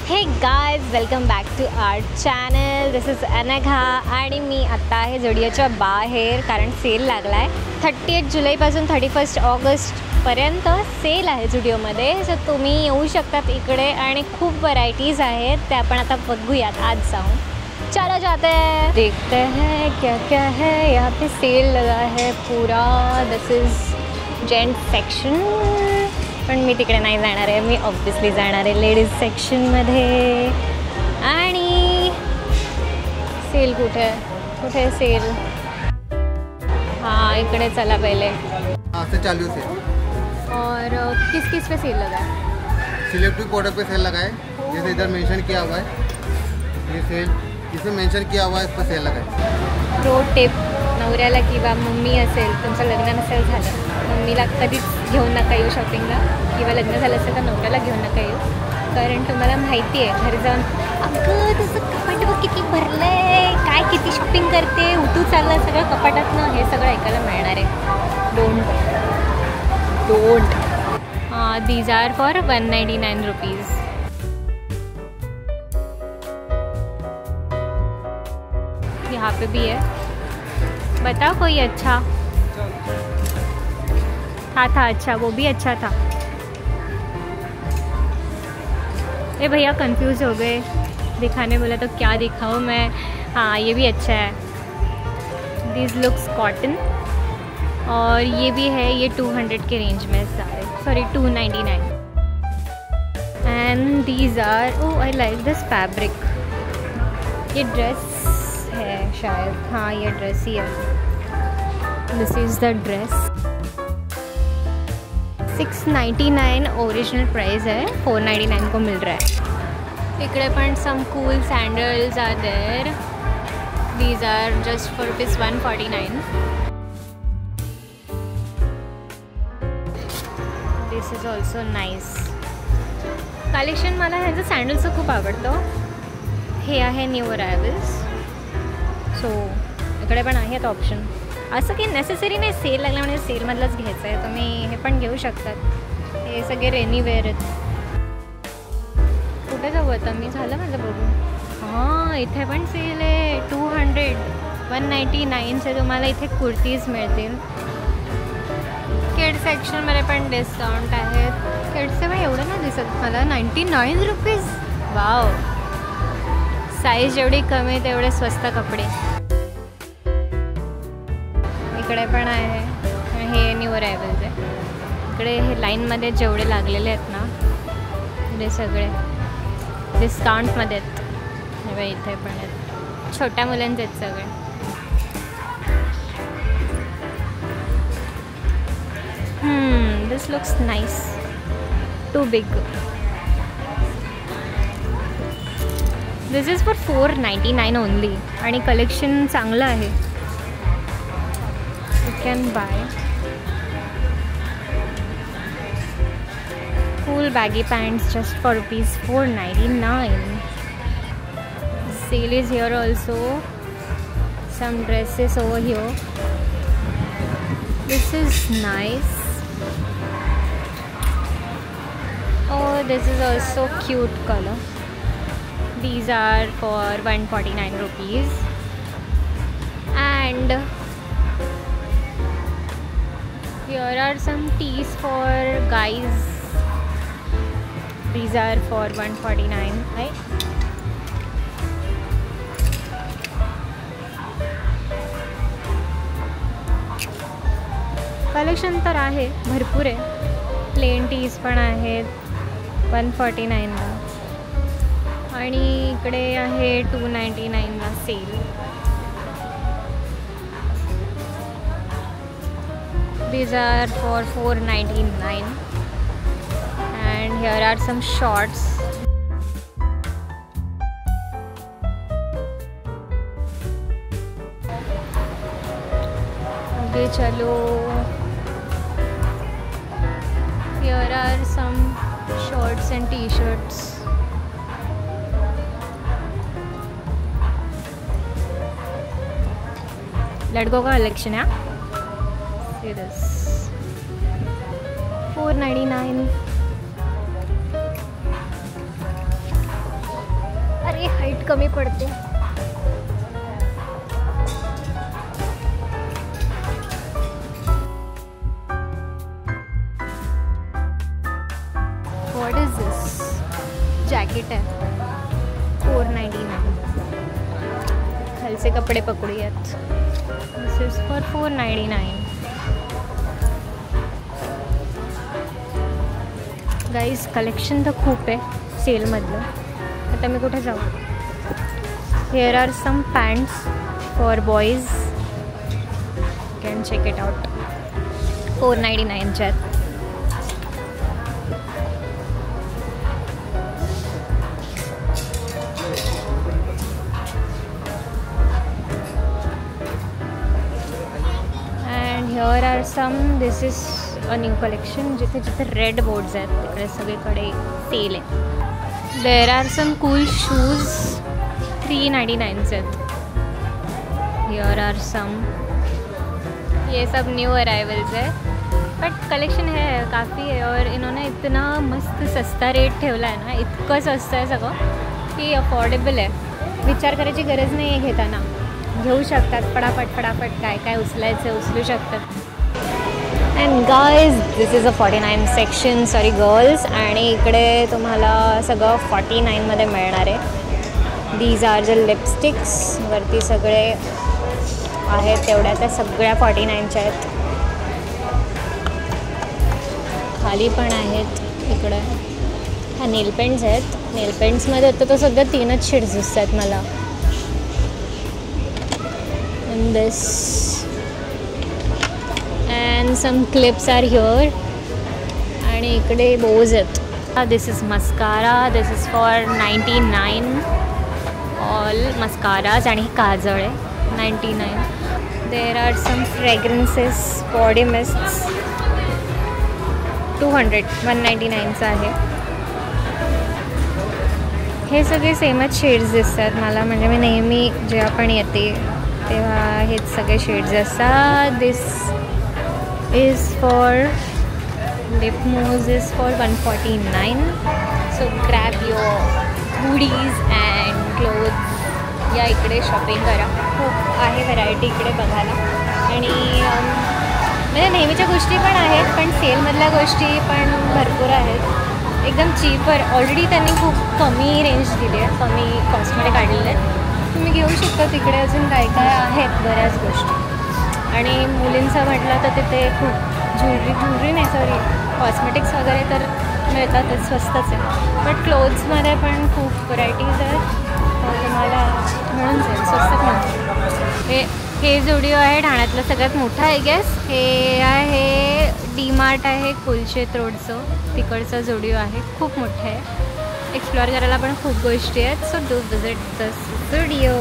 हे guys, welcome back to our channel. This is Anagha आणि मी आत्ता आहे जुडिओच्या बाहेर, कारण सेल लागला आहे. 30 जुलैपासून 31 ऑगस्टपर्यंत सेल आहे जुडिओमध्ये. सो तुम्ही येऊ शकतात इकडे आणि खूप व्हरायटीज़ आहेत, ते आपण आता बघूयात आज जाऊन. चलो जाते हैं, देखते हैं क्या क्या है. यहाँ पे सेल लगा है पूरा. दिस इज जेंट सेक्शन, पण मी तिकडे नाही जाणार आहे. मी ऑब्वियसली जाणार आहे लेडीज सेक्शनमध्ये. आणि सेल कुठे सेल? हाँ, इकडे चला पहले. हाँ से चालू से. और किस पे सेल लगा है? सिलेक्टिव प्रोडक्ट पे सेल लगा है. जैसे इधर मेंशन किया हुआ है, ये सेल जिसमें मेंशन किया हुआ है इस पर सेल लगा है. प्रो टिप, नवऱ्याला किंवा मम्मी असेल, तुमचं लग्न नसेल झालं, मम्मीला कधीच घेऊन नका येऊ शॉपिंगला, किंवा लग्न झालं असेल तर नवऱ्याला घेऊन नका येऊ. कारण तुम्हाला माहिती आहे घरी जाऊन अगं तुझं कपाट किती भरलं आहे, काय किती शॉपिंग करते, उतू चाललं सगळं कपाटातनं, हे सगळं ऐकायला मिळणार आहे. Don't. These are for 199 rupees. यहाँ पे भी है. बताओ कोई अच्छा था अच्छा, वो भी अच्छा था. ए भैया कंफ्यूज हो गए, दिखाने बोला तो क्या दिखाऊँ मैं. हाँ, ये भी अच्छा है. दिस लुक्स कॉटन. और ये भी है, ये 200 के रेंज में सारे, sorry 299. And these are, oh I like this fabric. ये ड्रेस है शायद, हाँ ये ड्रेस ही है. This is the dress. 699 original price है, 499 को मिल रहा है. इकडे पण some cool sandals are there. These are just for ₹149. This is also nice collection. मला ह्याचं सॅन्डल्सचं खूप आवडतं. हे आहे न्यू अरायवल्स. सो इकडे पण आहेत ऑप्शन. असं काही नेसेसरी नाही, सेल लागला म्हणजे सेलमधलंच घ्यायचं आहे. तुम्ही हे पण घेऊ शकतात. हे सगळे रेनीवेअर आहेत. कुठे जाऊ आता मी? झालं माझं बघून. हां, इथे पण सेल आहे. 200 199चे तुम्हाला इथे कुर्तीज मिळतील. किड्स सेक्शनमध्ये पण डिस्काउंट आहेत. किड्सचे पण एवढं नाही दिसत मला. 99 रुपीज. वाव, साईज जेवढी कमी आहे तेवढे स्वस्त कपडे. इकडे पण आहे. हे न्यू अरायवल्स आहे. इकडे हे लाईनमध्ये जेवढे लागलेले आहेत ना, ते सगळे डिस्काउंटमध्ये आहेत. हे इथे पण आहेत. छोट्या मुलांचे आहेत सगळे. This looks nice. Too big. This is for 499 only. आणि कलेक्शन चांगलं आहे. You can buy cool baggy pants just for ₹499. Sale is here also. Some dresses over here. This is nice. Oh, this is also cute color. These are for 149 rupees. And here are some tees for guys. These are for 149, right? Collection तर आहे, भरपूर आहे. Plain tease पण आहेत 149ला. आणि इकडे आहे 299ला sale. These are for 499. And here are some shorts. आगे चलो. Here are some shorts and t-shirts. लड़कों का कलेक्शन है. See this. 499. ए हाईट कमी पडते. What is this? जॅकेट आहे 499. खालचे कपडे पकडूयात. This is for 499. Guys collection तर खूप आहे सेलमधलं. आता मी कुठे जाऊ? Here are some pants for boys. Can check it out. 499च्या आहेत. And here are some. This is a new collection. जिथे जिथे रेड बोर्ड्स आहेत तिकडे सगळीकडे सेल आहे. There are some cool shoes 399चे आहेत. Here are some. ये सब न्यू अराइवल्स है बट कलेक्शन है काफ़ी है. और इन्होंने इतना मस्त सस्ता रेट ठेवला आहे ना. इतकं स्वस्त आहे सगळं की अफोर्डेबल आहे. विचार करायची गरज नाही आहे घेताना. घेऊ शकतात फटाफट फटाफट. काय काय उचलायचं उचलू शकतात. And guys this is a 49 section. Sorry girls. आणि इकडे तुम्हाला सगळं 49मध्ये मिळणार आहे. These are the lipsticks. वरती सगळे आहेत तेवढ्या. त्या सगळ्या 49च्या आहेत. खाली पण आहेत इकडे. हा नेल पेंट्स आहेत. नेल पेंट्समध्ये आता तर सध्या 3च शेड्स दिसतात मला. And this and some clips are here. आणि इकडे बोज आहेत. This is mascara. This is for 99. All mascaras. आणि काजळ आहे 99. There are some fragrances. Body mists 200. 199चं आहे. हे सगळे सेमच शेड्स दिसतात मला. म्हणजे मी नेहमी जेव्हा पण येते तेव्हा हेच सगळे शेड्स असतात. दिस is for lip mousse is for 149. so grab your hoodies and clothes. या इकडे शॉपिंग करा. खूप आहे व्हरायटी इकडे बघायला. आणि म्हणजे नेहमीच्या गोष्टी पण आहेत पण सेलमधल्या गोष्टी पण भरपूर आहेत. एकदम चीपर. ऑलरेडी त्यांनी खूप कमी रेंज दिली आहे. कमी कॉस्टमध्ये काढलेले आहेत. तुम्ही घेऊ शकता. तिकडे अजून काय काय आहेत बऱ्याच गोष्टी. आणि मुलींचं म्हटलं तर तिथे खूप ज्वेलरी नाही सॉरी कॉस्मेटिक्स वगैरे तर मिळतातच. स्वस्तच आहे. बट क्लोथ्समध्ये पण खूप व्हरायटीज आहेत. तुम्हाला म्हणून जाईल स्वस्तात मिळते. हे जुडिओ आहे ठाण्यातलं सगळ्यात मोठं आय गेस. हे आहे डी मार्ट आहे कुलशेत रोडचं. तिकडचं जुडिओ आहे. खूप मोठं आहे. एक्सप्लोअर करायला पण खूप गोष्टी आहेत. So do visit this Zudio.